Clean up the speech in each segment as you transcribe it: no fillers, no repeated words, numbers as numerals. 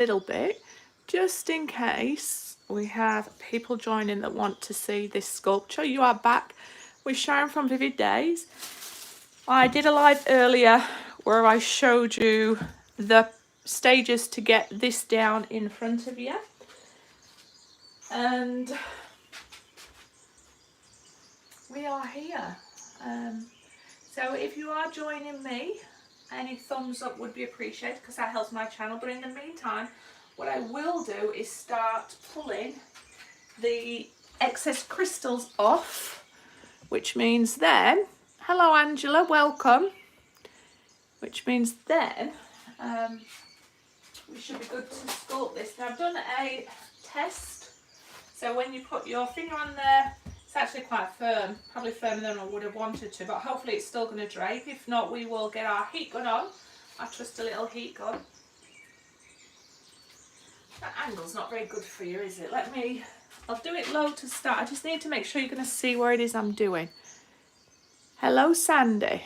little bit, just in case we have people joining that want to see this sculpture. You are back with Sharon from Vivid Days. I did a live earlier where I showed you the stages to get this down in front of you. And we are here. So if you are joining me, any thumbs up would be appreciated because that helps my channel. But in the meantime, what I will do is start pulling the excess crystals off, which means then, hello Angela, welcome. Which means then we should be good to sculpt this. Now I've done a test, so when you put your finger on there, it's actually quite firm, probably firmer than I would have wanted to, but hopefully it's still going to drape. If not, we will get our heat gun on. I trust a little heat gun. That angle's not very good for you, is it? I'll do it low to start. I just need to make sure you're going to see where it is I'm doing. Hello Sandy.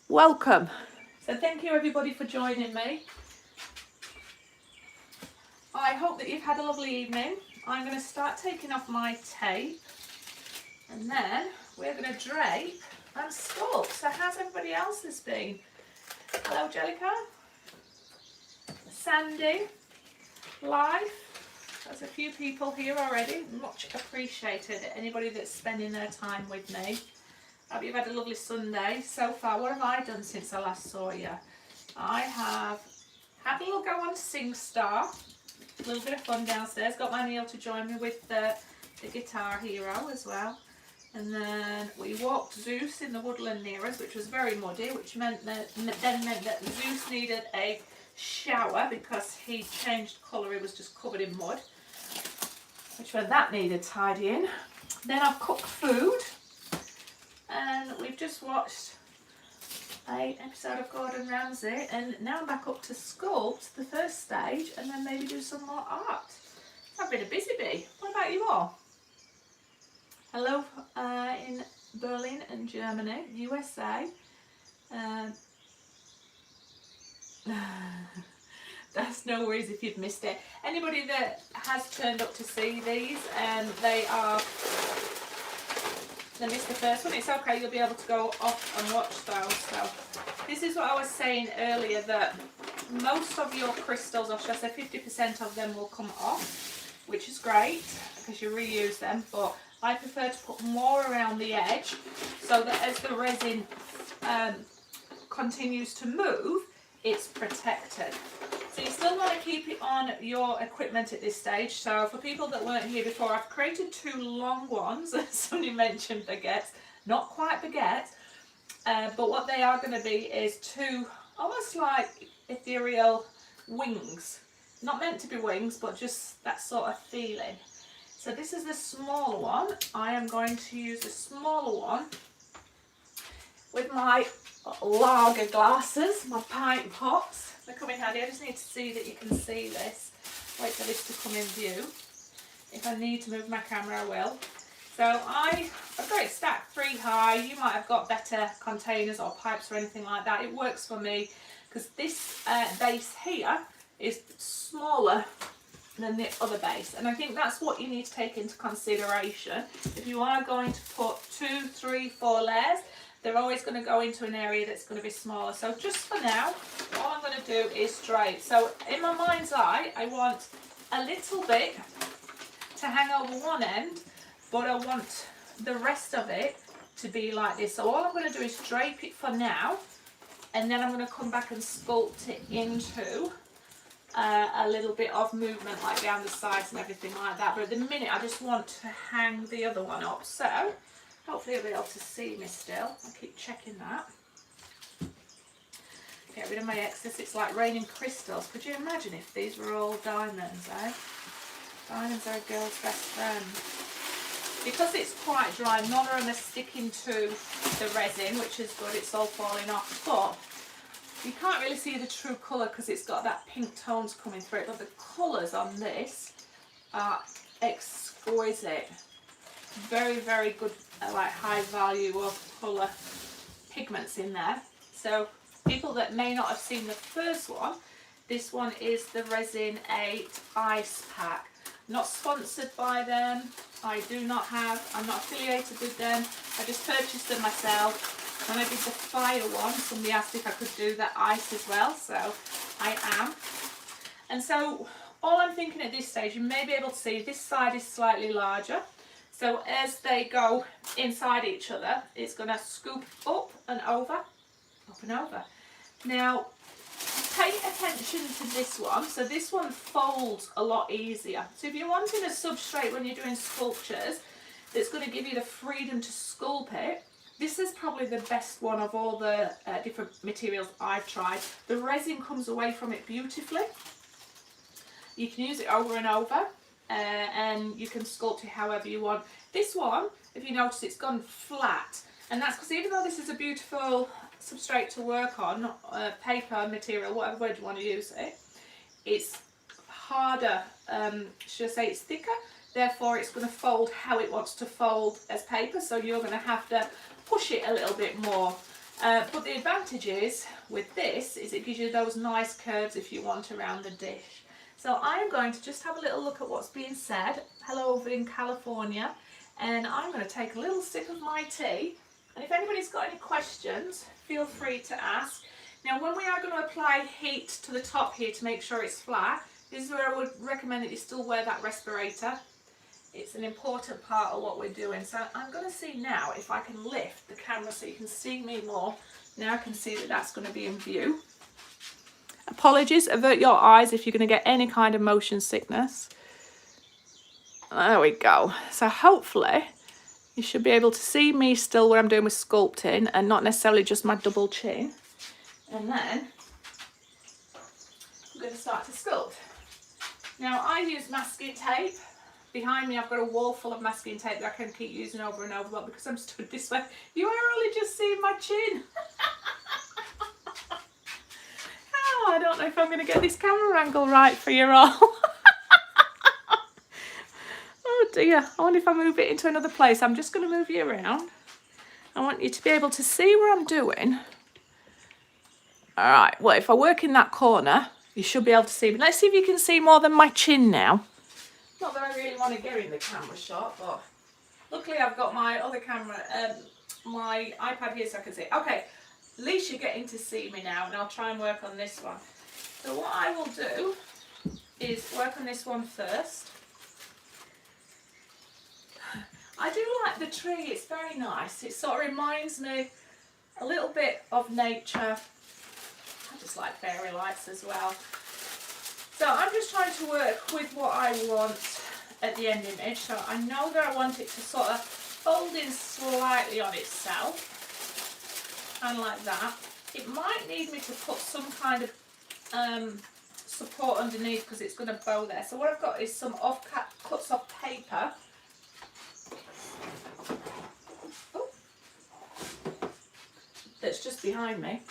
Welcome. So thank you everybody for joining me. I hope that you've had a lovely evening. I'm going to start taking off my tape and then we're going to drape and sculpt. So how's everybody else's been? Hello Jellica, Sandy, Life. There's a few people here already. Much appreciated. Anybody that's spending their time with me. Hope you've had a lovely Sunday so far. What have I done since I last saw you? I have had a little go on SingStar. A little bit of fun downstairs. Got my Neil to join me with the Guitar Hero as well. And then we walked Zeus in the woodland near us, which was very muddy, which meant that Zeus needed a shower because he changed colour. He was just covered in mud, which meant that needed tidying. Then I've cooked food, and we've just watched an episode of Gordon Ramsay, and now I'm back up to sculpt the first stage and then maybe do some more art. I've been a busy bee. What about you all? Hello in Berlin and Germany, USA. That's no worries if you've missed it. Anybody that has turned up to see these and they missed the first one, it's okay, you'll be able to go off and watch those. So this is what I was saying earlier, that most of your crystals, or should I say 50% of them, will come off, which is great because you reuse them, but I prefer to put more around the edge so that as the resin continues to move, it's protected. So you still want to keep it on your equipment at this stage. So for people that weren't here before, I've created two long ones. Somebody mentioned baguettes, not quite baguettes, but what they are going to be is two almost like ethereal wings. Not meant to be wings, but just that sort of feeling. So this is the smaller one. I am going to use the smaller one with my lager glasses, my pint pots. They come in handy. I just need to see that you can see this. Wait for this to come in view. If I need to move my camera, I will. So I've got it stacked 3 high. You might have got better containers or pipes or anything like that. It works for me because this base here is smaller than the other base, and I think that's what you need to take into consideration. If you are going to put 2, 3, 4 layers, they're always going to go into an area that's going to be smaller. So just for now, all I'm going to do is drape. So in my mind's eye, I want a little bit to hang over one end, but I want the rest of it to be like this. So all I'm going to do is drape it for now, and then I'm going to come back and sculpt it into a little bit of movement like down the sides and everything like that. But at the minute, I just want to hang the other one up. So hopefully you'll be able to see me still. I'll keep checking that. Get rid of my excess. It's like raining crystals. Could you imagine if these were all diamonds, eh? Diamonds are a girl's best friend. Because it's quite dry, none of them are sticking to the resin, which is good. It's all falling off. But you can't really see the true colour because it's got that pink tones coming through it. But the colours on this are exquisite. Very, very good, like high value of colour pigments in there. So people that may not have seen the first one, This one is the Resin8 Ice pack. Not sponsored by them. I'm not affiliated with them. I just purchased them myself. When I did the fire one, somebody asked if I could do the ice as well, so I am. And so all I'm thinking at this stage, you may be able to see this side is slightly larger. So as they go inside each other, it's going to scoop up and over, up and over. Now, pay attention to this one. So this one folds a lot easier. So if you're wanting a substrate when you're doing sculptures that's going to give you the freedom to sculpt it, this is probably the best one of all the different materials I've tried. The resin comes away from it beautifully. You can use it over and over, and you can sculpt it however you want. This one, if you notice, it's gone flat, and that's because even though this is a beautiful substrate to work on, paper material, whatever word you want to use it, it's harder, should I say it's thicker, therefore it's going to fold how it wants to fold as paper, so you're going to have to push it a little bit more. But the advantage is with this is it gives you those nice curves if you want around the dish. So I'm going to just have a little look at what's being said. Hello over in California, and I'm going to take a little sip of my tea, and if anybody's got any questions, feel free to ask. Now when we are going to apply heat to the top here to make sure it's flat, this is where I would recommend that you still wear that respirator. It's an important part of what we're doing. So I'm going to see now if I can lift the camera so you can see me more. Now I can see that that's going to be in view. Apologies, avert your eyes if you're going to get any kind of motion sickness. There we go. So hopefully you should be able to see me still what I'm doing with sculpting and not necessarily just my double chin. And then I'm going to start to sculpt. Now I use masking tape. Behind me I've got a wall full of masking tape that I can keep using over and over, but because I'm stood this way, you are only just seeing my chin. Oh, I don't know if I'm going to get this camera angle right for you all. Oh dear, I wonder if I move it into another place. I'm just going to move you around. I want you to be able to see what I'm doing. Alright, well if I work in that corner, you should be able to see me. Let's see if you can see more than my chin now. Not that I really want to get in the camera shot, but luckily I've got my other camera, my iPad here so I can see. Okay, at least you're getting to see me now, and I'll try and work on this one. So what I will do is work on this one first. I do like the tree, it's very nice. It sort of reminds me a little bit of nature. I just like fairy lights as well. So I'm just trying to work with what I want at the end image. So I know that I want it to sort of fold in slightly on itself, kind of like that. It might need me to put some kind of support underneath because it's going to bow there. So what I've got is some cuts off paper. Oh, that's just behind me.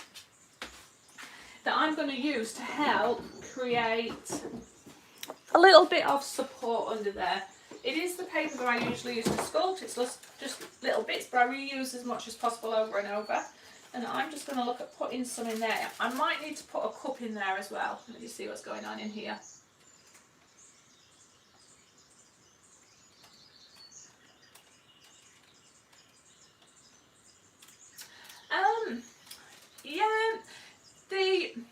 That I'm going to use to help create a little bit of support under there. It is the paper that I usually use to sculpt. It's just little bits, but I reuse as much as possible over and over. And I'm just going to look at putting some in there. I might need to put a cup in there as well. Let me see what's going on in here. Yeah, in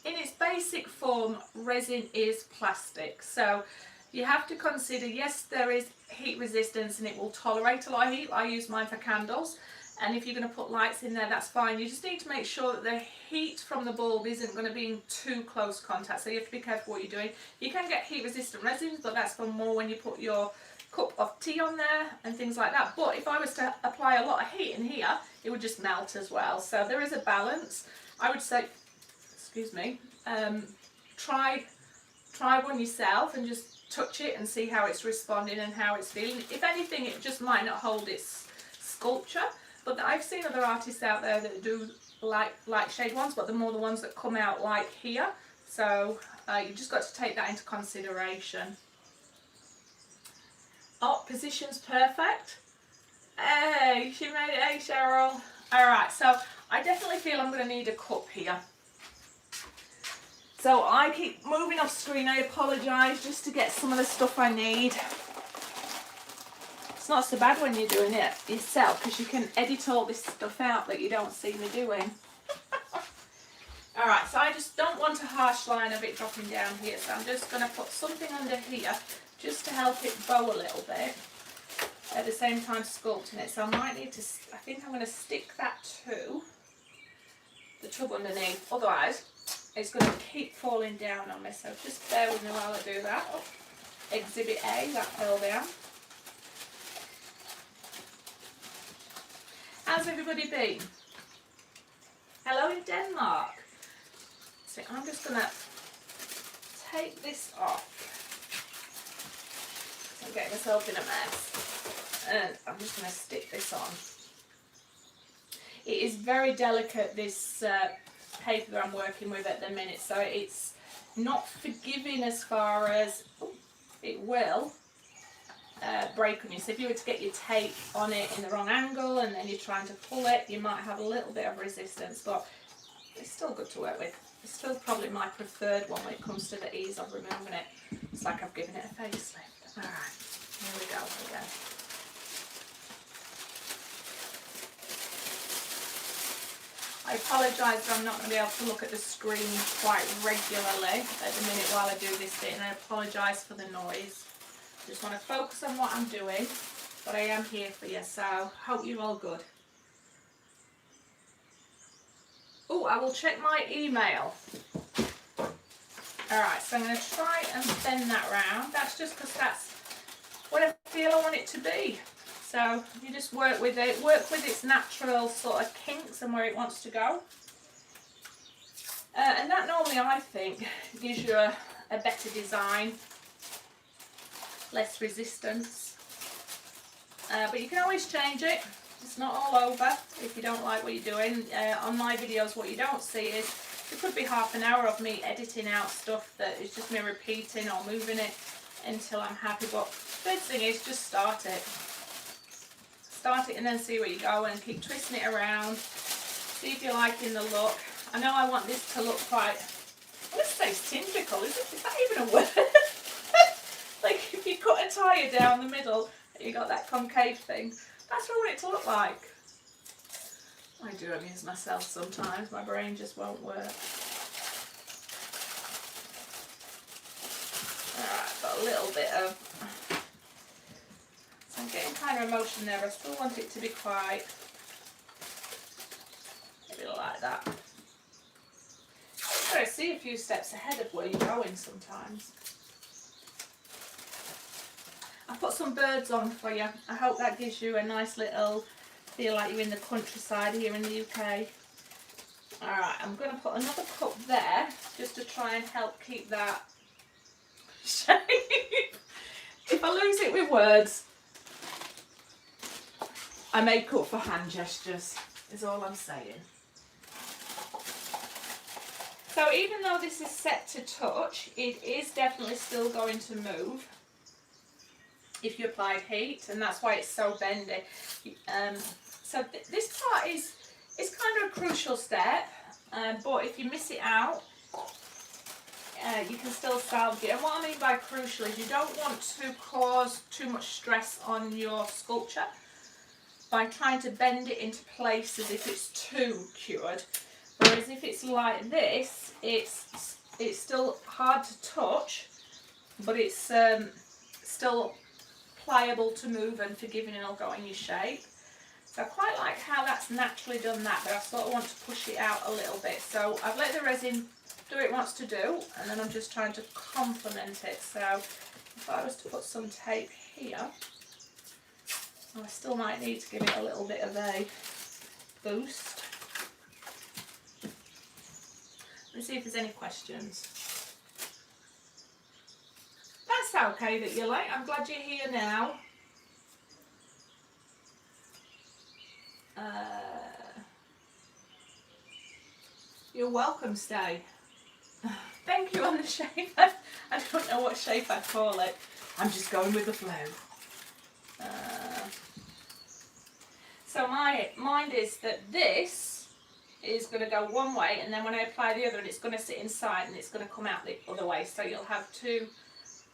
its basic form, resin is plastic, so you have to consider, yes, there is heat resistance and it will tolerate a lot of heat. I use mine for candles, and if you're going to put lights in there, that's fine. You just need to make sure that the heat from the bulb isn't going to be in too close contact, so you have to be careful what you're doing. You can get heat resistant resins, but that's for more when you put your cup of tea on there and things like that. But if I was to apply a lot of heat in here, it would just melt as well. So there is a balance. I would say, excuse me, try one yourself and just touch it and see how it's responding and how it's feeling. If anything, it just might not hold its sculpture, but I've seen other artists out there that do light shade ones, but they're more the ones that come out like here. So you just got to take that into consideration. Oh, position's perfect. Hey, she made it. Hey, Cheryl. Alright, so I definitely feel I'm going to need a cup here. So I keep moving off screen, I apologise, just to get some of the stuff I need. It's not so bad when you're doing it yourself, because you can edit all this stuff out that you don't see me doing. Alright, so I just don't want a harsh line of it dropping down here, so I'm just going to put something under here just to help it bow a little bit, at the same time sculpting it. So I might need to, I think I'm going to stick that to the tub underneath, otherwise it's going to keep falling down on me, so just bear with me while I do that. Oh, Exhibit A, that fell down. How's everybody been? Hello in Denmark. So I'm just going to take this off. I'm getting myself in a mess. And I'm just going to stick this on. It is very delicate, this paper that I'm working with at the minute, so it's not forgiving as far as it will break on you. So if you were to get your tape on it in the wrong angle and then you're trying to pull it, you might have a little bit of resistance, but it's still good to work with. It's still probably my preferred one when it comes to the ease of removing it. It's like I've given it a facelift. Alright, here we go again. I apologise that I'm not going to be able to look at the screen quite regularly at the minute while I do this bit, and I apologise for the noise. I just want to focus on what I'm doing, but I am here for you, so hope you're all good. Oh, I will check my email. Alright, so I'm going to try and bend that round. That's just because that's what I feel I want it to be. So you just work with it, work with its natural sort of kinks and where it wants to go. And that normally, I think, gives you a better design, less resistance. But you can always change it. It's not all over if you don't like what you're doing. On my videos, what you don't see is it could be half an hour of me editing out stuff that is just me repeating or moving it until I'm happy. But the best thing is just start it. Start it and then see where you go, and keep twisting it around. See if you're liking the look. I know I want this to look quite, I'm going to say cylindrical. Is that even a word? Like if you cut a tyre down the middle, you got that concave thing. That's what I want it to look like. I do amuse myself sometimes. My brain just won't work. Alright, got a little bit of... So I'm getting kind of emotion there. I still want it to be quite... maybe like that. You've got to see a few steps ahead of where you're going sometimes. I put some birds on for you. I hope that gives you a nice little feel like you're in the countryside here in the UK. Alright, I'm going to put another cup there just to try and help keep that shape. If I lose it with words, I make up for hand gestures, is all I'm saying. So even though this is set to touch, it is definitely still going to move if you applied heat, and that's why it's so bendy. So this part is kind of a crucial step, but if you miss it out, you can still salvage it. And what I mean by crucial is you don't want to cause too much stress on your sculpture by trying to bend it into place as if it's too cured. Whereas if it's like this, it's still hard to touch, but it's still pliable to move and forgiving, and it'll go in your shape. So I quite like how that's naturally done that, but I sort of want to push it out a little bit. So I've let the resin do what it wants to do, and then I'm just trying to complement it. So if I was to put some tape here, I still might need to give it a little bit of a boost. Let's see if there's any questions. That's okay that you're late. I'm glad you're here now. You're welcome, Stay. Thank you on the shape. I don't know what shape I'd call it. I'm just going with the flow. So my mind is that this is going to go one way, and then when I apply the other, it's going to sit inside and it's going to come out the other way. So you'll have two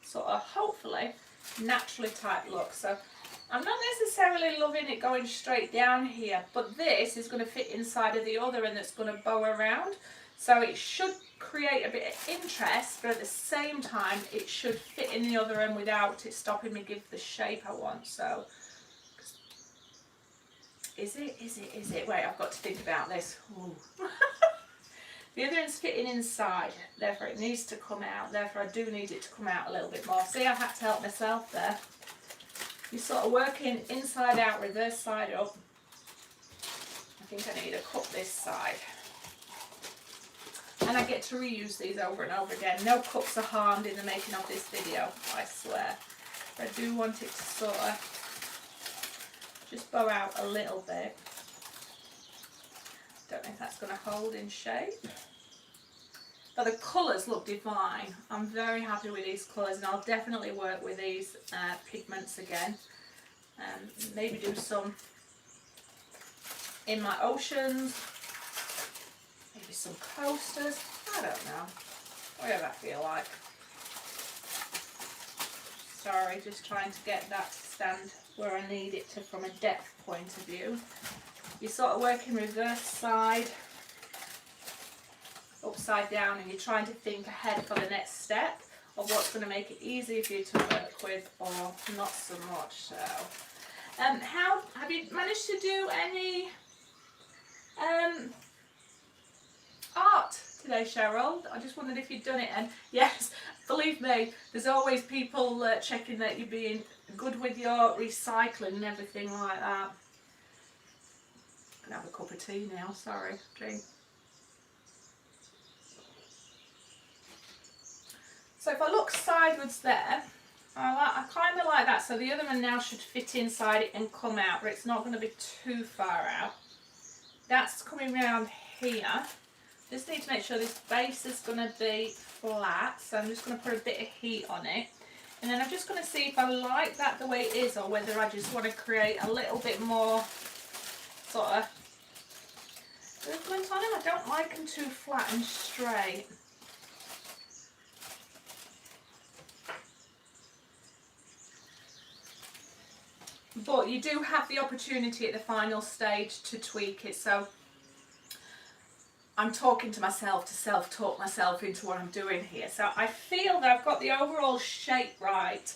sort of hopefully naturally type looks. So I'm not necessarily loving it going straight down here, but this is going to fit inside of the other and it's going to bow around. So it should create a bit of interest, but at the same time it should fit in the other end without it stopping me give the shape I want. So is it? Wait, I've got to think about this. The other end's fitting inside, therefore it needs to come out, therefore I do need it to come out a little bit more. See, I had to help myself there. You're sort of working inside out, reverse side up. I think I need to cut this side. And I get to reuse these over and over again. No cuts are harmed in the making of this video, I swear. I do want it to sort of just bow out a little bit. Don't know if that's going to hold in shape. But the colours look divine. I'm very happy with these colours, and I'll definitely work with these pigments again. Maybe do some in my oceans, maybe some coasters, I don't know, whatever I feel like. Sorry, just trying to get that to stand where I need it to from a depth point of view. You sort of work in reverse side, upside down, and you're trying to think ahead for the next step of what's going to make it easier for you to work with or not so much. So, how have you managed to do any art today, Cheryl? I just wondered if you'd done it. And yes, believe me, there's always people checking that you're being good with your recycling and everything like that. I'm gonna have a cup of tea now, sorry, drink. So if I look sideways there, I kind of like that. So the other one now should fit inside it and come out, but it's not going to be too far out. That's coming round here. Just need to make sure this base is going to be flat, so I'm just going to put a bit of heat on it. And then I'm just going to see if I like that the way it is, or whether I just want to create a little bit more sort of movement on them. I don't like them too flat and straight. But you do have the opportunity at the final stage to tweak it. So I'm talking to myself to self-talk myself into what I'm doing here. So I feel that I've got the overall shape right.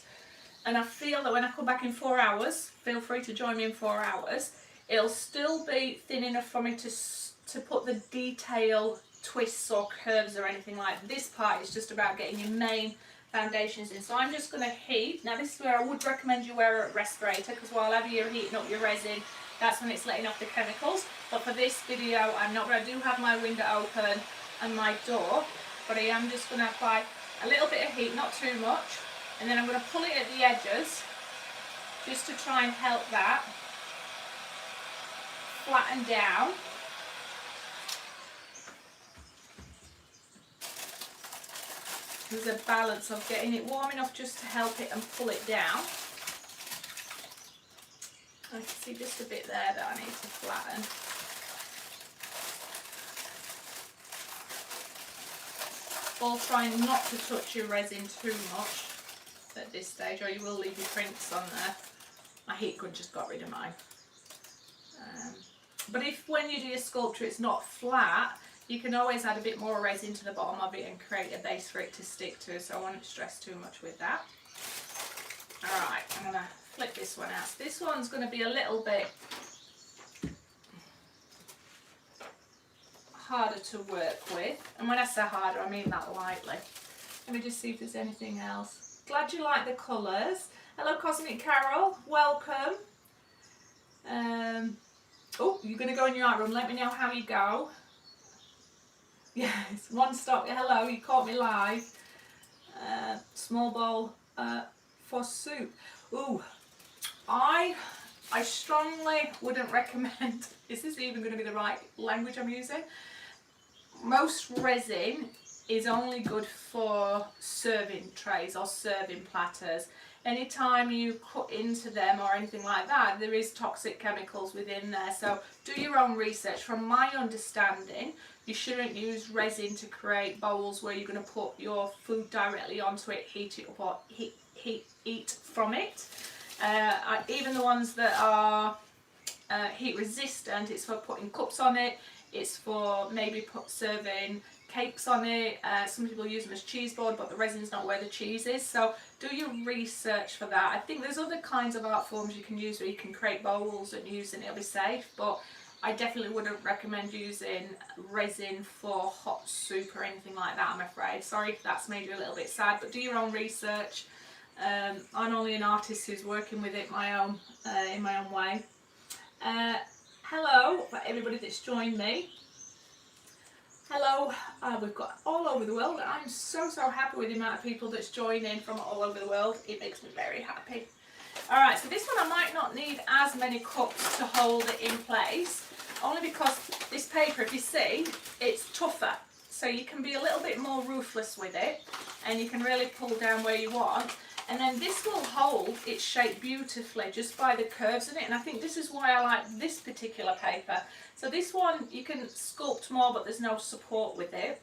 And I feel that when I come back in 4 hours, feel free to join me in 4 hours, it'll still be thin enough for me to put the detail twists or curves or anything like that. This part is just about getting your main foundations in. So I'm just going to heat. Now this is where I would recommend you wear a respirator, because while you're heating up your resin, that's when it's letting off the chemicals. But for this video I'm not, but I do have my window open and my door, but I am just going to apply a little bit of heat, not too much, and then I'm going to pull it at the edges just to try and help that flatten down. There's a balance of getting it warm enough just to help it and pull it down. I can see just a bit there that I need to flatten. While trying not to touch your resin too much at this stage, or you will leave your prints on there. My heat gun just got rid of mine. But if when you do your sculpture it's not flat, you can always add a bit more resin to the bottom of it and create a base for it to stick to, so I won't stress too much with that. Alright, I'm going to flip this one out. So this one's going to be a little bit harder to work with, and when I say harder I mean that lightly. Let me just see if there's anything else. Glad you like the colours. Hello Cosmic Carol, welcome. Oh, you're going to go in your art room, let me know how you go. Yes, one stop. Hello, you caught me live. Small bowl for soup. Ooh, I strongly wouldn't recommend. Is this even going to be the right language I'm using? Most resin is only good for serving trays or serving platters. Anytime you cut into them or anything like that, there is toxic chemicals within there. So do your own research. From my understanding, you shouldn't use resin to create bowls where you're going to put your food directly onto it, heat it up, or eat from it. Even the ones that are heat resistant, it's for putting cups on it, it's for maybe serving cakes on it. Some people use them as cheese board, but the resin's not where the cheese is. So do your research for that. I think there's other kinds of art forms you can use where you can create bowls and use and it'll be safe, but I definitely wouldn't recommend using resin for hot soup or anything like that, I'm afraid. Sorry if that's made you a little bit sad, but do your own research. I'm only an artist who's working with it in my own way. Hello for everybody that's joined me. Hello, we've got all over the world. I'm so happy with the amount of people that's joining from all over the world. It makes me very happy. Alright, so this one I might not need as many cups to hold it in place, only because this paper, if you see, it's tougher. So you can be a little bit more ruthless with it, and you can really pull down where you want. And then this will hold its shape beautifully just by the curves in it, and I think this is why I like this particular paper. So this one you can sculpt more, but there's no support with it.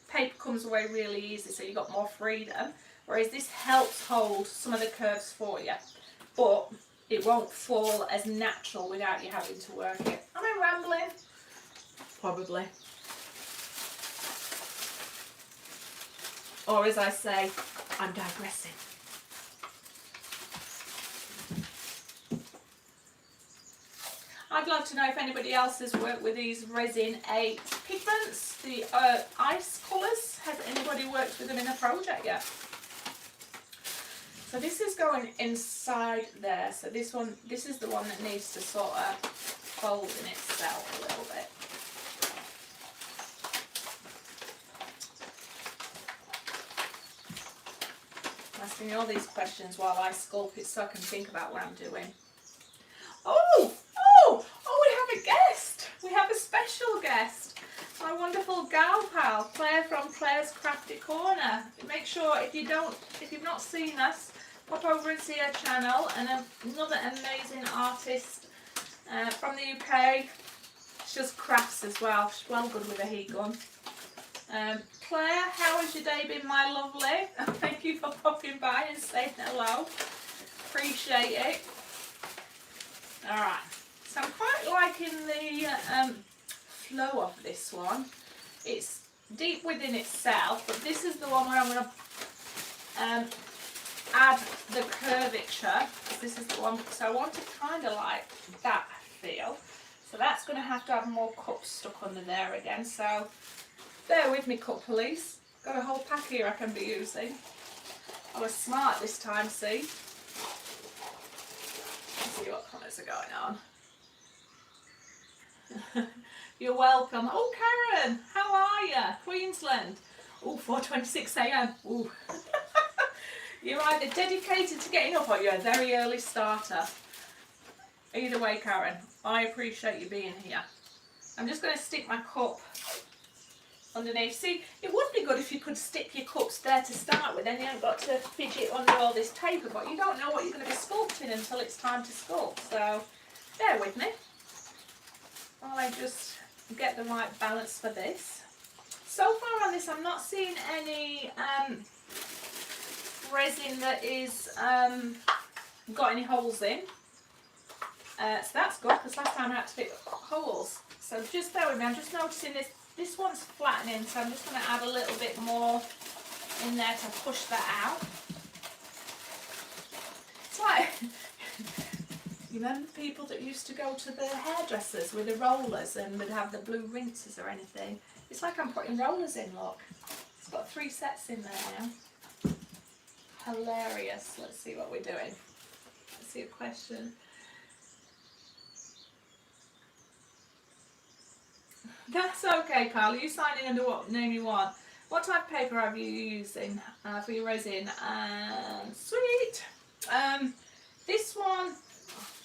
Paper comes away really easy, so you've got more freedom, whereas this helps hold some of the curves for you, but it won't fall as natural without you having to work it. Am I rambling? Probably. Or as I say, I'm digressing. I'd love to know if anybody else has worked with these Resin8 pigments, the ice colours. Has anybody worked with them in a project yet? So this is going inside there. So this is the one that needs to sort of fold in itself a little bit. I'm asking you all these questions while I sculpt it so I can think about what I'm doing. Oh, we have a guest. We have a special guest. My wonderful gal pal, Claire from Claire's Crafty Corner. Make sure if you've not seen us, pop over and see her channel. And another amazing artist from the UK. She does crafts as well. She's well good with a heat gun. Claire, how has your day been, my lovely? Thank you for popping by and saying hello. Appreciate it. Alright, so I'm quite liking the flow of this one. It's deep within itself, but this is the one where I'm going to add the curvature. This is the one, so I want it kind of like that feel. So that's going to have more cups stuck under there again. So bear with me, cup police. Got a whole pack here I can be using. I was smart this time, see? Let's see what colours are going on. You're welcome. Oh, Karen, how are you? Queensland. Oh, 4:26 a.m. Ooh. You're either dedicated to getting up or you're a very early starter. Either way, Karen, I appreciate you being here. I'm just going to stick my cup underneath. See, it would be good if you could stick your cups there to start with, then you haven't got to fidget under all this paper, but you don't know what you're going to be sculpting until it's time to sculpt, so bear with me while I just get the right balance for this. So far on this I'm not seeing any resin that is got any holes in, so that's good because last time I had to fit holes, so just bear with me. I'm just noticing this one's flattening, so I'm just going to add a little bit more in there to push that out. It's like, you remember people that used to go to the hairdressers with the rollers and would have the blue rinses or anything? It's like I'm putting rollers in, look. It's got 3 sets in there now. Hilarious. Let's see what we're doing. Let's see a question. That's okay, Carl. You sign in under what name you want. What type of paper are you using for your resin? Sweet. This one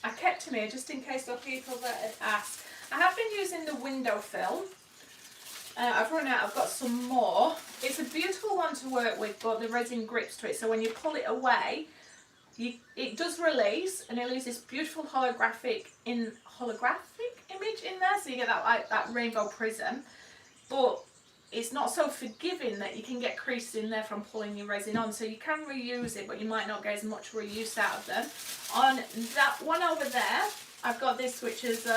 I kept him here just in case there are people that had asked. I have been using the window film, I've run out, I've got some more. It's a beautiful one to work with, but the resin grips to it, so when you pull it away, it does release, and it leaves this beautiful holographic image in there, so you get that like that rainbow prism, but it's not so forgiving that you can get creases in there from pulling your resin on, so you can reuse it, but you might not get as much reuse out of them. On that one over there, I've got this, which is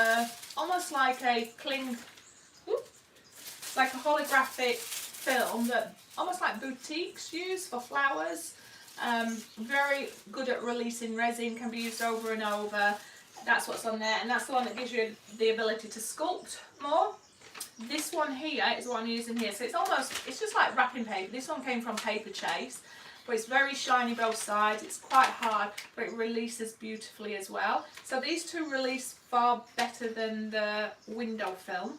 almost like a like a holographic film that almost like boutiques use for flowers. Very good at releasing resin, can be used over and over. That's what's on there, and that's the one that gives you the ability to sculpt more. This one here is what I'm using here, so it's just like wrapping paper. This one came from Paper Chase, but it's very shiny both sides. It's quite hard, but it releases beautifully as well. So these two release far better than the window film.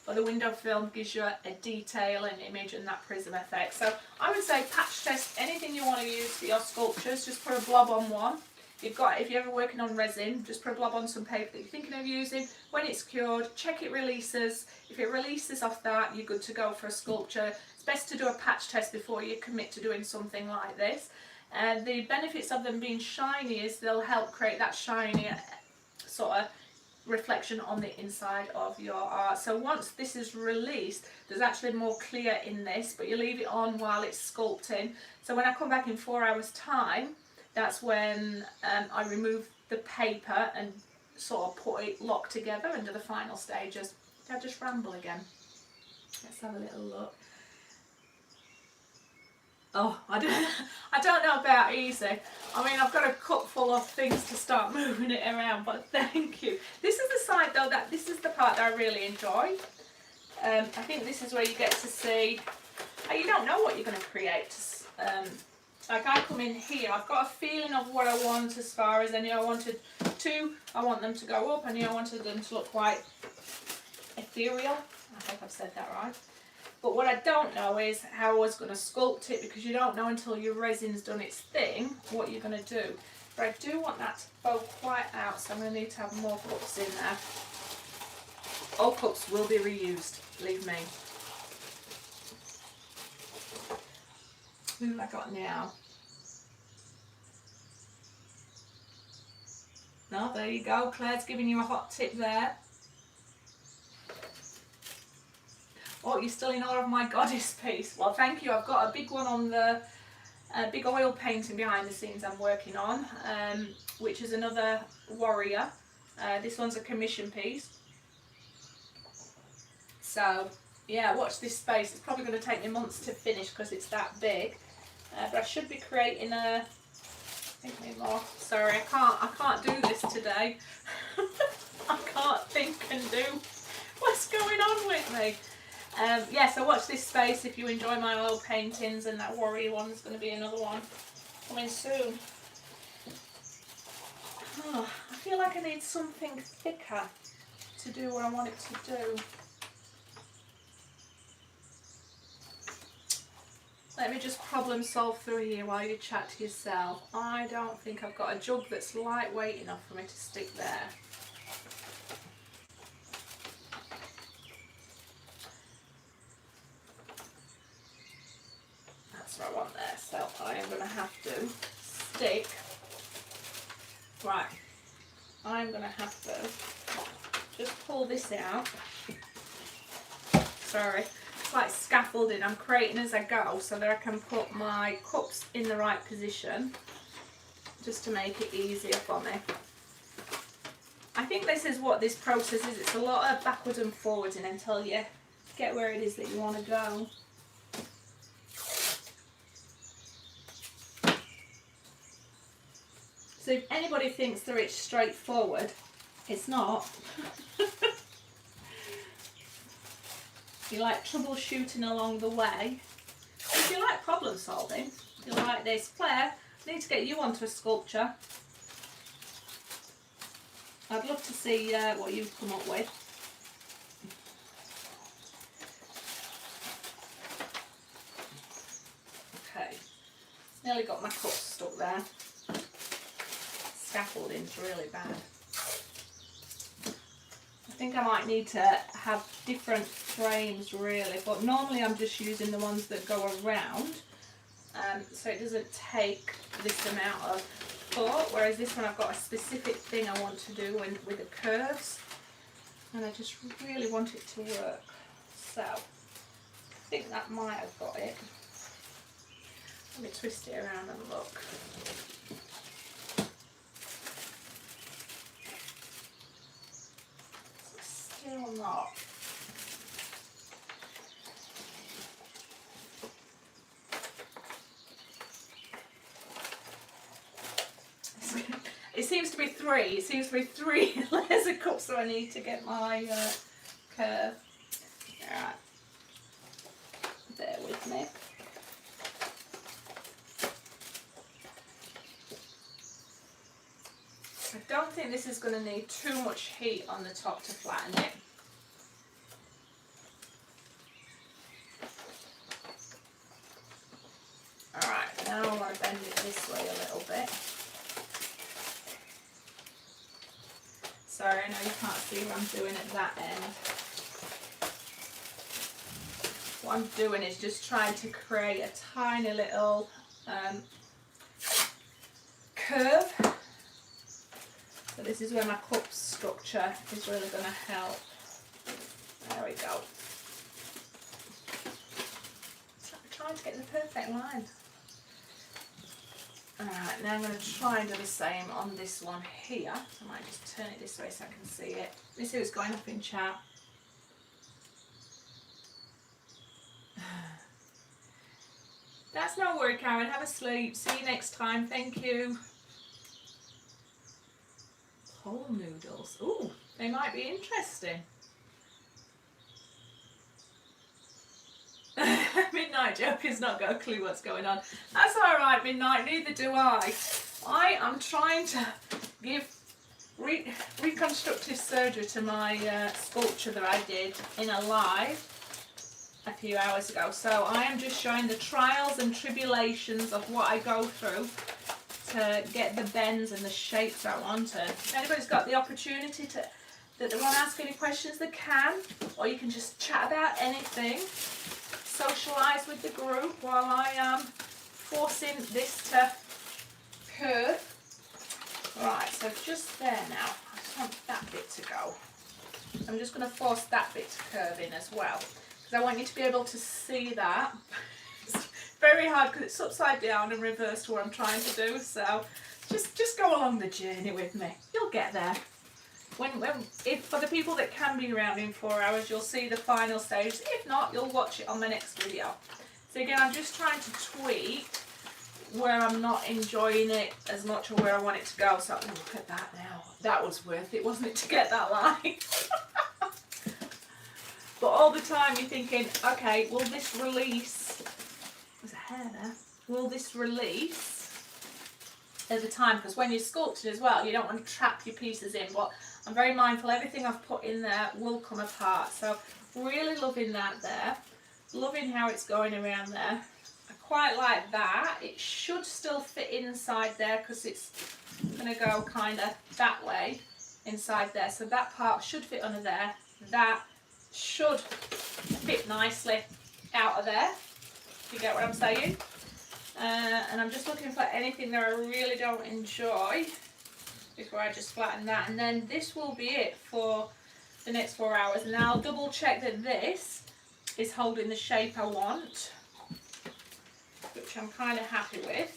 But the window film gives you a detail and image and that prism effect. So I would say patch test anything you want to use for your sculptures. Just put a blob on one. If you're ever working on resin, just put a blob on some paper that you're thinking of using. When it's cured, check it releases. If it releases off that, you're good to go for a sculpture. It's best to do a patch test before you commit to doing something like this. And the benefits of them being shiny is they'll help create that shiny sort of reflection on the inside of your art. So once this is released, there's actually more clear in this, but you leave it on while it's sculpting. So when I come back in 4 hours time, that's when I remove the paper and sort of put it locked together and do the final stages. Did I just ramble again? Let's have a little look. Oh, I don't know about easy. I mean, I've got a cup full of things to start moving it around, but thank you. This is the side though, this is the part that I really enjoy. I think this is where you get to see, you don't know what you're going to create. Like I come in here, I've got a feeling of what I want as far as I knew I wanted I want them to go up, I knew I wanted them to look quite ethereal. I hope I've said that right. But what I don't know is how I was going to sculpt it, because you don't know until your resin's done its thing what you're going to do. But I do want that to bow quite out, so I'm going to need to have more cups in there. All cups will be reused, believe me. Who have I got now? No, there you go. Claire's giving you a hot tip there. Oh, you're still in awe of my goddess piece. Well, thank you. I've got a big one on the big oil painting behind the scenes I'm working on, which is another warrior. This one's a commission piece. So, yeah, watch this space. It's probably going to take me months to finish because it's that big. But I should be creating a... Think me more. Sorry, I can't do this today. I can't think and do what's going on with me. Yeah, so watch this space if you enjoy my oil paintings, and that warrior one is going to be another one coming soon. Oh, I feel like I need something thicker to do what I want it to do. Let me just problem solve through here while you chat to yourself. I don't think I've got a jug that's lightweight enough for me to stick there. That's what I want there, so I am going to have to stick. Right, I'm going to have to just pull this out. Sorry. Like scaffolding I'm creating as I go, so that I can put my cups in the right position, just to make it easier for me. I think this is what this process is. It's a lot of backwards and forwards and until you get where it is that you want to go. So if anybody thinks that it's straightforward, it's not. You like troubleshooting along the way. If you like problem solving, you'll like this. Claire, I need to get you onto a sculpture. I'd love to see what you've come up with. Okay, nearly got my cups stuck there. Scaffolding's really bad. I think I might need to have different frames really, but normally I'm just using the ones that go around, so it doesn't take this amount of thought, whereas this one I've got a specific thing I want to do with the curves, and I just really want it to work. So I think that might have got it. Let me twist it around and look. Still not. It seems to be three. It seems to be 3 layers of cups, so I need to get my curve. Alright. Bear with me. I don't think this is going to need too much heat on the top to flatten it. Alright, now I want to bend it this way a little bit. Sorry, I know you can't see what I'm doing at that end. What I'm doing is just trying to create a tiny little curve. So this is where my cup structure is really going to help. There we go. So I'm trying to get the perfect line. Alright, now I'm going to try and do the same on this one here. I might just turn it this way so I can see it. Let me see what's going up in chat. That's no worry, Karen. Have a sleep. See you next time. Thank you. Pole noodles. Ooh, they might be interesting. Midnight Joker's not got a clue what's going on. That's alright, Midnight, neither do I. I am trying to give reconstructive surgery to my sculpture that I did in a live a few hours ago. So I am just showing the trials and tribulations of what I go through to get the bends and the shapes I want. And if anybody's got the opportunity that they want to ask any questions, they can, or you can just chat about anything. Socialise with the group while I am forcing this to curve. Right, so just there now. I just want that bit to go. I'm just going to force that bit to curve in as well, because I want you to be able to see that. It's very hard because it's upside down and reversed to what I'm trying to do, so just go along the journey with me. You'll get there. If for the people that can be around in 4 hours, you'll see the final stage. If not, you'll watch it on the next video. So again, I'm just trying to tweak where I'm not enjoying it as much or where I want it to go. So look at that now. That was worth it, wasn't it, to get that line? But all the time you're thinking, okay, will this release? There's a hair there. Will this release over time? Because when you're sculpting as well, you don't want to trap your pieces in. But I'm very mindful everything I've put in there will come apart. So really loving that there. Loving how it's going around there. I quite like that. It should still fit inside there because it's going to go kind of that way inside there. So that part should fit under there. That should fit nicely out of there. If you get what I'm saying. And I'm just looking for anything that I really don't enjoy before I just flatten that, and then this will be it for the next 4 hours. And I'll double check that this is holding the shape I want, which I'm kind of happy with.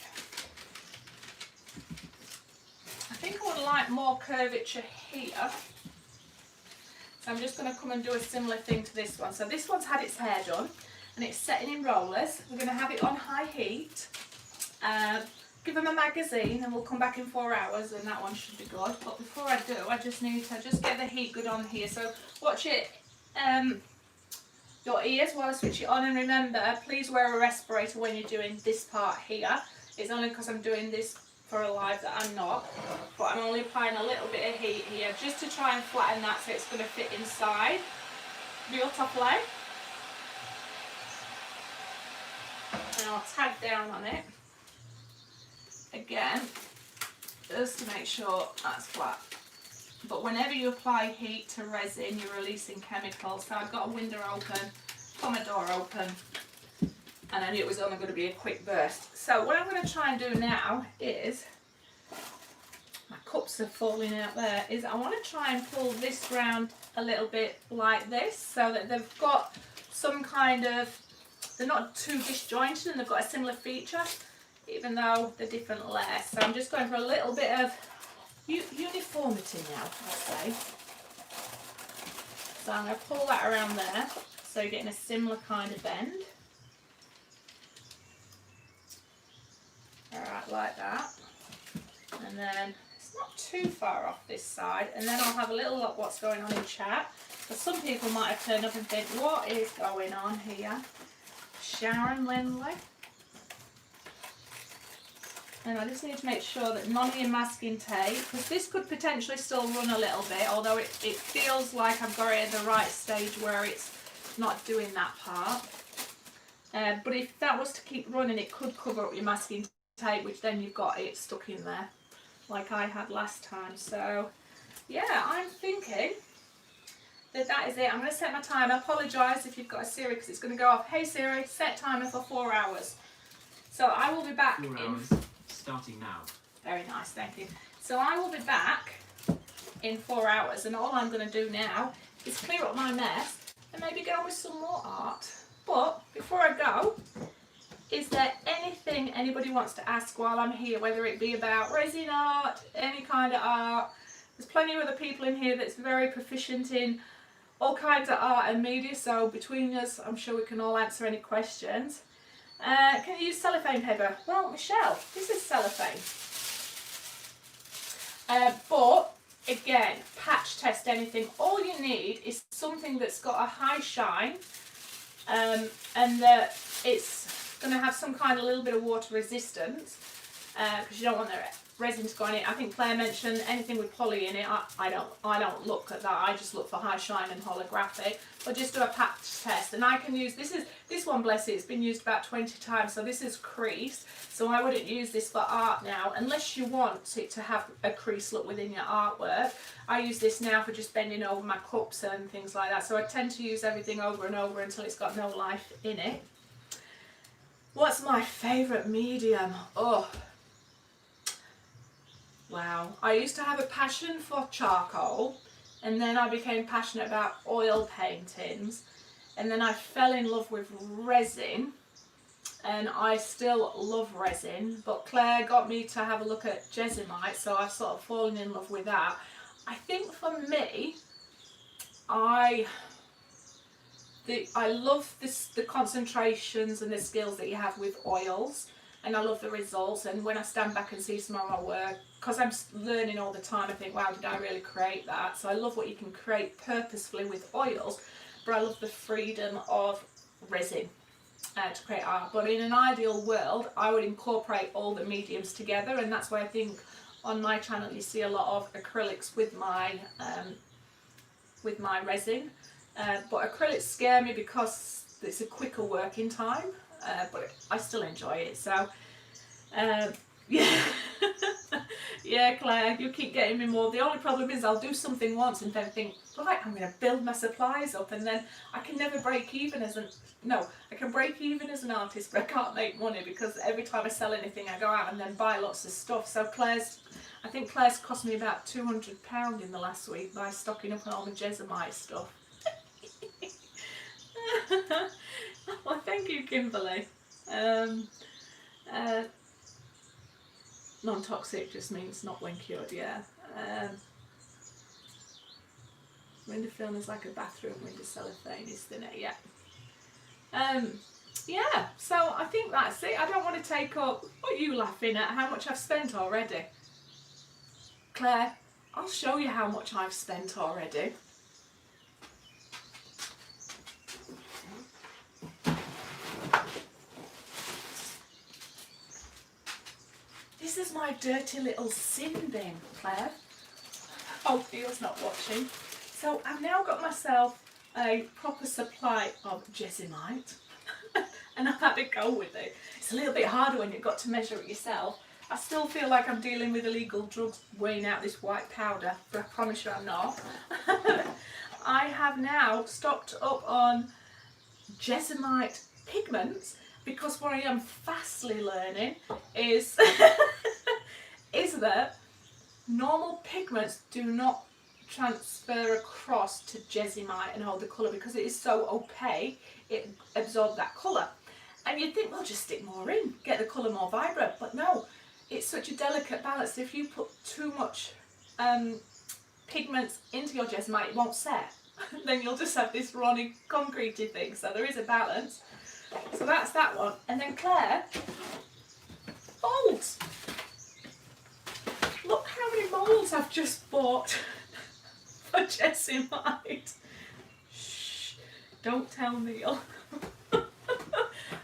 I think I would like more curvature here, so I'm just going to come and do a similar thing to this one. So this one's had its hair done and it's setting in rollers. We're going to have it on high heat. Give them a magazine and we'll come back in 4 hours and that one should be good. But before I do, I just need to just get the heat good on here. So watch it, your ears while I switch it on, and remember, please wear a respirator when you're doing this part here. It's only because I'm doing this for a live that I'm not, but I'm only applying a little bit of heat here just to try and flatten that so it's going to fit inside your top leg. And I'll tag down on it again just to make sure that's flat. but whenever you apply heat to resin, you're releasing chemicals. So I've got a window open, got my door open, and I knew it was only going to be a quick burst. So what I'm going to try and do now is, my cups are falling out there, is I want to try and pull this round a little bit like this, so that they've got some kind of, they're not too disjointed and they've got a similar feature, even though they're different layers. So I'm just going for a little bit of uniformity now, I'll say. So I'm going to pull that around there, so you're getting a similar kind of bend. Alright, like that. And then it's not too far off this side, and then I'll have a little look what's going on in chat. But some people might have turned up and think, what is going on here? Sharon, Lindley. And I just need to make sure that none of your masking tape, because this could potentially still run a little bit, although it feels like I've got it at the right stage where it's not doing that part. But if that was to keep running, it could cover up your masking tape, which then you've got it stuck in there, like I had last time. So yeah, I'm thinking that is it. I'm going to set my timer. I apologise if you've got a Siri, because it's going to go off. Hey Siri, set timer for 4 hours. So I will be back 4 hours, starting now. Very nice, thank you. So I will be back in 4 hours, and all I'm going to do now is clear up my mess and maybe get on with some more art. But before I go, is there anything anybody wants to ask while I'm here, whether it be about resin art, any kind of art? There's plenty of other people in here that's very proficient in all kinds of art and media, so between us I'm sure we can all answer any questions. Can you use cellophane paper? Well, Michelle, this is cellophane. But again, patch test anything. All you need is something that's got a high shine, and that it's going to have some kind of little bit of water resistance, because you don't want the resin to go on it. I think Claire mentioned anything with poly in it. I don't look at that. I just look for high shine and holographic. But just do a patch test, and I can use this one. Bless it, it's been used about 20 times, so this is creased. So I wouldn't use this for art now, unless you want it to have a crease look within your artwork. I use this now for just bending over my cups and things like that. So I tend to use everything over and over until it's got no life in it. What's my favourite medium? Oh. Wow, I used to have a passion for charcoal, and then I became passionate about oil paintings, and then I fell in love with resin, and I still love resin, but Claire got me to have a look at Resin8, so I've sort of fallen in love with that. I think for me, I love the concentrations and the skills that you have with oils, and I love the results. And when I stand back and see some of my work, because I'm learning all the time, I think, wow, did I really create that? So I love what you can create purposefully with oils, but I love the freedom of resin to create art. But in an ideal world, I would incorporate all the mediums together, and that's why I think on my channel you see a lot of acrylics with my resin. But acrylics scare me because it's a quicker working time, but I still enjoy it. So yeah. Yeah, Claire, you keep getting me more. The only problem is I'll do something once and then think, right, I'm going to build my supplies up, and then I can never break even as I can break even as an artist, but I can't make money, because every time I sell anything I go out and then buy lots of stuff. So I think Claire's cost me about £200 in the last week by stocking up on all the Resin8 stuff. Well, thank you, Kimberly. Non-toxic just means not when cured, yeah. Window film is like a bathroom window cellophane is thinner, yeah. Yeah, so I think that's it. I don't want to take up, what are you laughing at, how much I've spent already? Claire, I'll show you how much I've spent already. This is my dirty little sin bin, Claire. Hope Neil's not watching. So I've now got myself a proper supply of Resin8 and I've had to go with it. It's a little bit harder when you've got to measure it yourself. I still feel like I'm dealing with illegal drugs weighing out this white powder, but I promise you I'm not. I have now stocked up on Resin8 pigments because what I am fastly learning is, is that normal pigments do not transfer across to Resin8 and hold the colour because it is so opaque, it absorbs that colour. And you'd think, well, just stick more in, get the colour more vibrant, but no, it's such a delicate balance. If you put too much pigments into your Resin8, it won't set. Then you'll just have this runny, concretey thing, so there is a balance. So that's that one. And then Claire, molds. Look how many molds I've just bought for Resin8. Shh, don't tell Neil.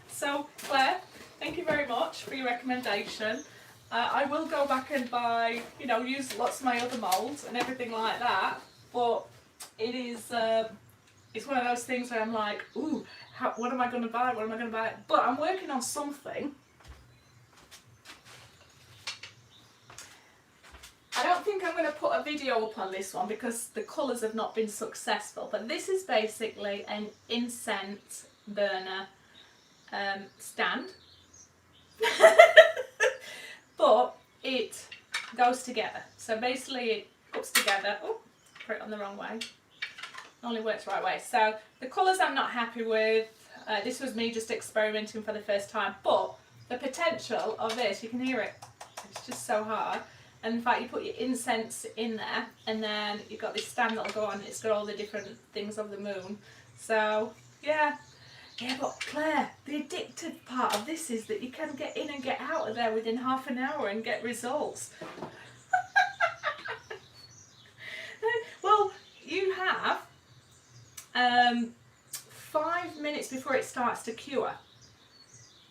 So Claire, thank you very much for your recommendation. I will go back and buy, you know, use lots of my other moulds and everything like that, but it is, it's one of those things where I'm like, ooh, what am I going to buy, what am I going to buy? But I'm working on something. I don't think I'm going to put a video up on this one because the colours have not been successful, but this is basically an incense burner stand. But it goes together. So basically it puts together, oh, put it on the wrong way. It only works the right way. So the colours I'm not happy with. This was me just experimenting for the first time, but the potential of this, you can hear it. It's just so hard. And in fact, you put your incense in there, and then you've got this stand that'll go on. It's got all the different things of the moon. So yeah. Yeah, but Claire, the addictive part of this is that you can get in and get out of there within half an hour and get results. Well, you have 5 minutes before it starts to cure,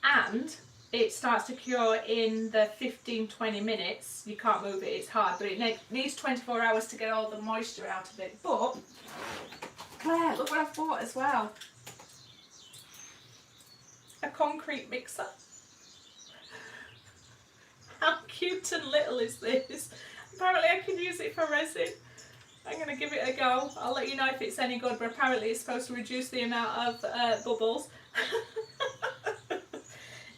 and it starts to cure in the 15-20 minutes. You can't move it, it's hard, but it needs 24 hours to get all the moisture out of it. But Claire, look what I've bought as well. A concrete mixer. How cute and little is this? Apparently I can use it for resin. I'm going to give it a go. I'll let you know if it's any good, but apparently it's supposed to reduce the amount of bubbles.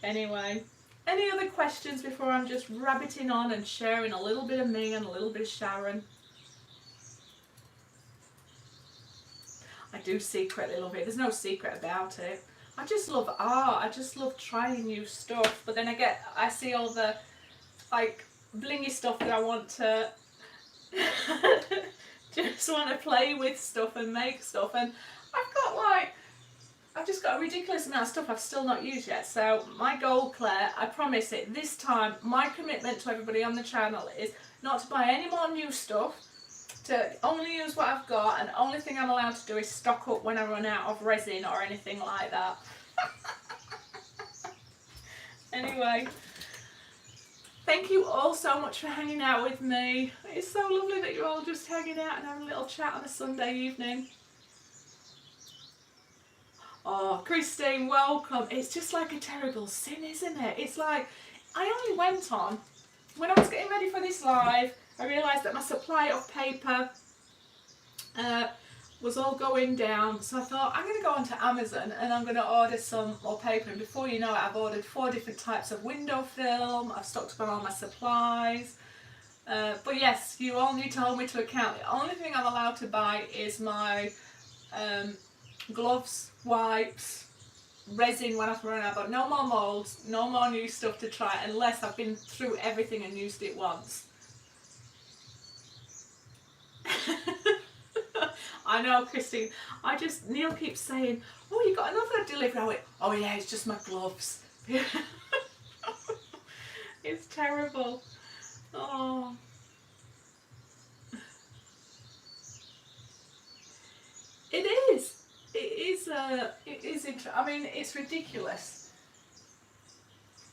Anyway, any other questions before I'm just rabbiting on and sharing a little bit of me and a little bit of Sharon? I do secretly love it. There's no secret about it. I just love art. I just love trying new stuff. But then I see all the like blingy stuff that I want to just want to play with stuff and make stuff. And I've just got a ridiculous amount of stuff I've still not used yet. So my goal, Claire, I promise it, this time my commitment to everybody on the channel is not to buy any more new stuff, to only use what I've got, and the only thing I'm allowed to do is stock up when I run out of resin or anything like that. Anyway, thank you all so much for hanging out with me. It's so lovely that you're all just hanging out and having a little chat on a Sunday evening. Oh, Christine, welcome. It's just like a terrible sin, isn't it? It's like, I only went on, when I was getting ready for this live, I realised that my supply of paper was all going down, so I thought I'm going to go onto Amazon and I'm going to order some more paper, and before you know it I've ordered 4 different types of window film. I've stocked up on all my supplies, but yes, you all need to hold me to account. The only thing I'm allowed to buy is my gloves, wipes, resin when I've run out, but no more moulds, no more new stuff to try unless I've been through everything and used it once. I know, Christine. Neil keeps saying, oh, you got another delivery. I went, oh yeah, it's just my gloves. It's terrible. Oh. It is. It is I mean, it's ridiculous.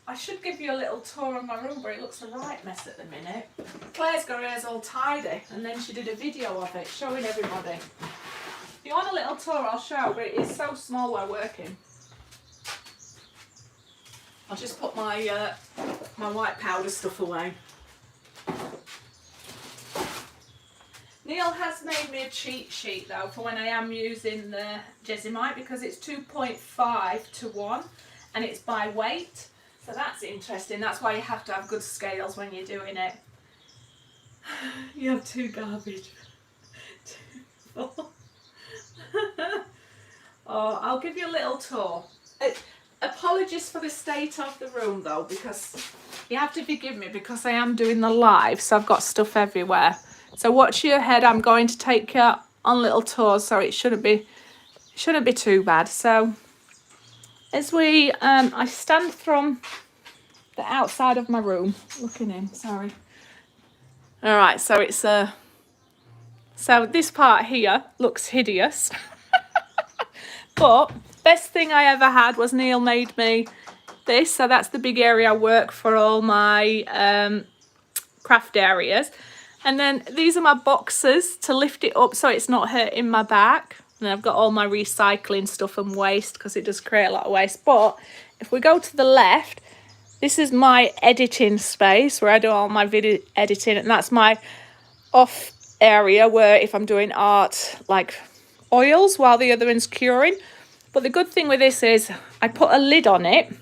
I should give you a little tour of my room, but it looks a right mess at the minute. Claire's got hers all tidy, and then she did a video of it showing everybody. If you want a little tour, I'll show, but it is so small while working. I'll just put my my white powder stuff away. Neil has made me a cheat sheet though for when I am using the Resin8 because it's 2.5 to 1 and it's by weight. So that's interesting. That's why you have to have good scales when you're doing it. You have 2 garbage. 2, 4. Oh, I'll give you a little tour. Apologies for the state of the room though, because you have to forgive me because I am doing the live, so I've got stuff everywhere. So watch your head. I'm going to take you on little tours, so it shouldn't be too bad. So as we I stand from the outside of my room looking in. Sorry. All right, so it's so this part here looks hideous. But best thing I ever had was Neil made me this. So that's the big area I work for all my craft areas. And then these are my boxes to lift it up so it's not hurting my back. And I've got all my recycling stuff and waste because it does create a lot of waste. But if we go to the left, this is my editing space where I do all my video editing. And that's my off area where if I'm doing art like oils while the other one's curing. But the good thing with this is I put a lid on it,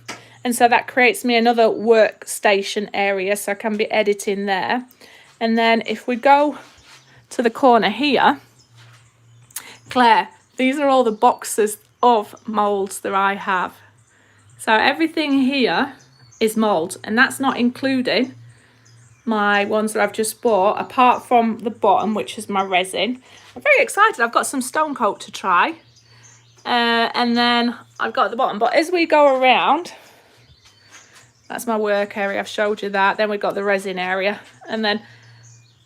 and so that creates me another workstation area so I can be editing there. And then if we go to the corner here, Claire, these are all the boxes of moulds that I have. So everything here is moulds, and that's not including my ones that I've just bought, apart from the bottom, which is my resin. I'm very excited. I've got some stone coat to try. And then I've got the bottom. But as we go around, that's my work area. I've showed you that. Then we've got the resin area. And then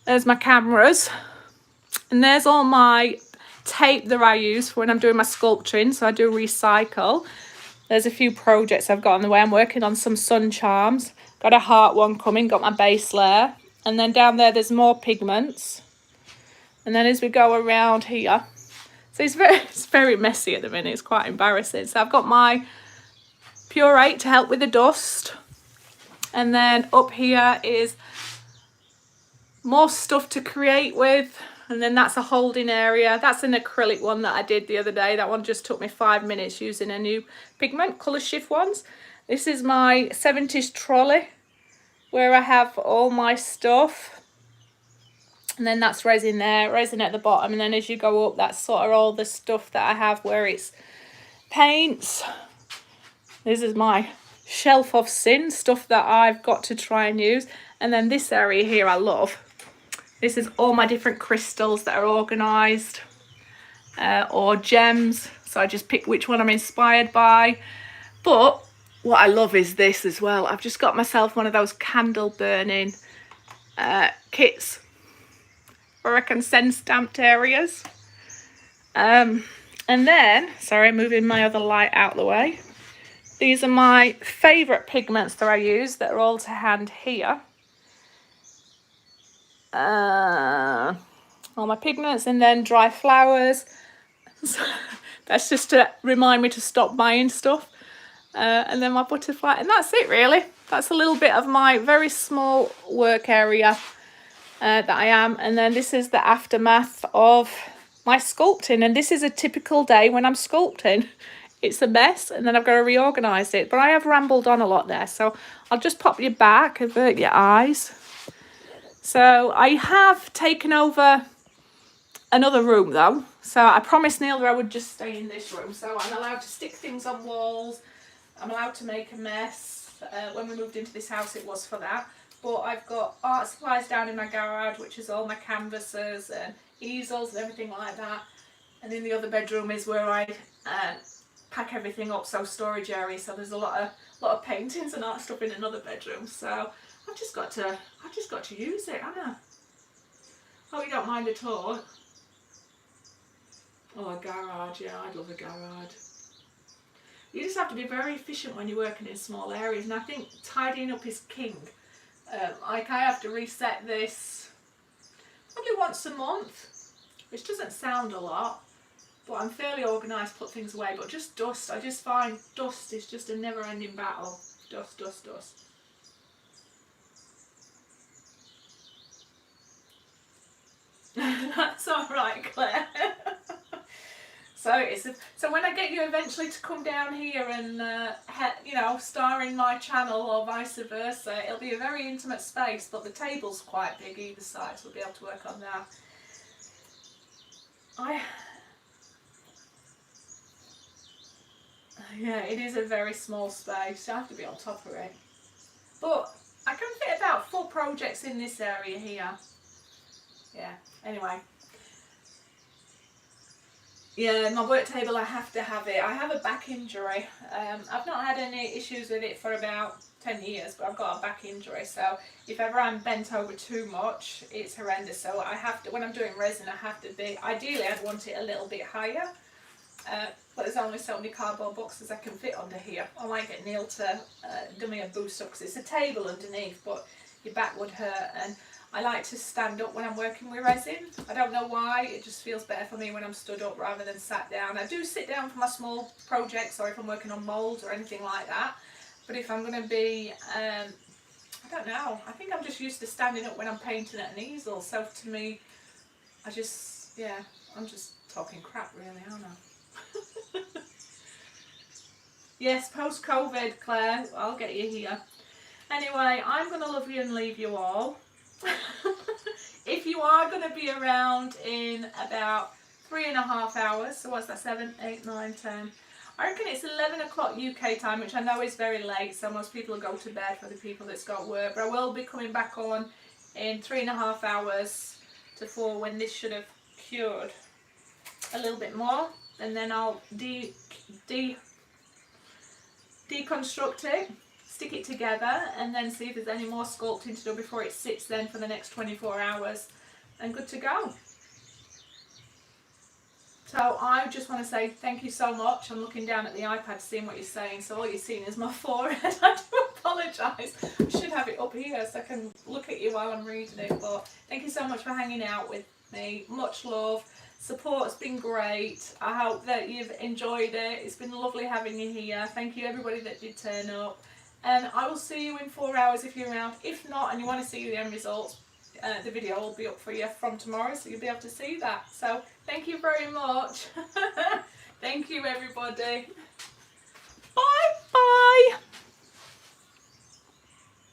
there's my cameras. And there's all my tape that I use for when I'm doing my sculpturing. So I do recycle. There's a few projects I've got on the way. I'm working on some sun charms. Got a heart one coming. Got my base layer. And then down there, there's more pigments. And then as we go around here, so it's very messy at the minute. It's quite embarrassing. So I've got my Pure 8 to help with the dust. And then up here is more stuff to create with. And then that's a holding area. That's an acrylic one that I did the other day. That one just took me 5 minutes using a new pigment, colour shift ones. This is my 70s trolley where I have all my stuff. And then that's resin there, resin at the bottom. And then as you go up, that's sort of all the stuff that I have where it's paints. This is my shelf of sin, stuff that I've got to try and use. And then this area here I love. This is all my different crystals that are organised or gems. So I just pick which one I'm inspired by. But what I love is this as well. I've just got myself one of those candle burning kits where I can send stamped areas. And then, sorry, moving my other light out the way. These are my favourite pigments that I use that are all to hand here. All my pigments, and then dry flowers. So that's just to remind me to stop buying stuff. And then my butterfly, and that's it really. That's a little bit of my very small work area that I am. And then this is the aftermath of my sculpting, and this is a typical day when I'm sculpting. It's a mess, and then I've got to reorganise it. But I have rambled on a lot there, so I'll just pop you back, avert your eyes. So I have taken over another room though. So I promised Neil that I would just stay in this room. So I'm allowed to stick things on walls. I'm allowed to make a mess. When we moved into this house, it was for that. But I've got art supplies down in my garage, which is all my canvases and easels and everything like that. And in the other bedroom is where I pack everything up, so storage area. So there's a lot of paintings and art stuff in another bedroom. So I've just got to use it, haven't I? Hope you don't mind at all. Oh, a garage, yeah, I'd love a garage. You just have to be very efficient when you're working in small areas, and I think tidying up is king. Like I have to reset this probably once a month, which doesn't sound a lot, but I'm fairly organised, put things away. But just dust, I just find dust is just a never-ending battle. Dust, dust, dust. That's alright, Claire. So when I get you eventually to come down here and you know, star in my channel or vice versa, it'll be a very intimate space, but the table's quite big either side, so we'll be able to work on that. Yeah, it is a very small space. You have to be on top of it. But I can fit about 4 projects in this area here. Yeah, anyway. Yeah, my work table, I have to have it. I have a back injury. I've not had any issues with it for about 10 years, but I've got a back injury. So if ever I'm bent over too much, it's horrendous. So I have to, when I'm doing resin, I have to be, ideally I'd want it a little bit higher. But there's only so many cardboard boxes I can fit under here. I might get Neil to do me a boost up because it's a table underneath, but your back would hurt. And I like to stand up when I'm working with resin. I don't know why, it just feels better for me when I'm stood up rather than sat down. I do sit down for my small projects or if I'm working on moulds or anything like that. But if I'm going to be, I don't know, I think I'm just used to standing up when I'm painting at an easel. So to me, I'm just talking crap really, aren't I? Yes, post-COVID, Claire, I'll get you here. Anyway, I'm going to love you and leave you all. If you are going to be around in about 3.5 hours, so what's that, 7, 8, 9, 10, I reckon it's 11 o'clock UK time, which I know is very late, so most people will go to bed for the people that's got work, but I will be coming back on in 3.5 hours to 4 when this should have cured a little bit more, and then I'll deconstruct it, stick it together, and then see if there's any more sculpting to do before it sits then for the next 24 hours, and good to go. So I just want to say thank you so much. I'm looking down at the iPad seeing what you're saying, so all you're seeing is my forehead. I do apologise. I should have it up here so I can look at you while I'm reading it, but thank you so much for hanging out with me. Much love. Support's been great. I hope that you've enjoyed it. It's been lovely having you here. Thank you everybody that did turn up. And I will see you in 4 hours if you're around. If not, and you want to see the end results, the video will be up for you from tomorrow, so you'll be able to see that. So thank you very much. Thank you everybody.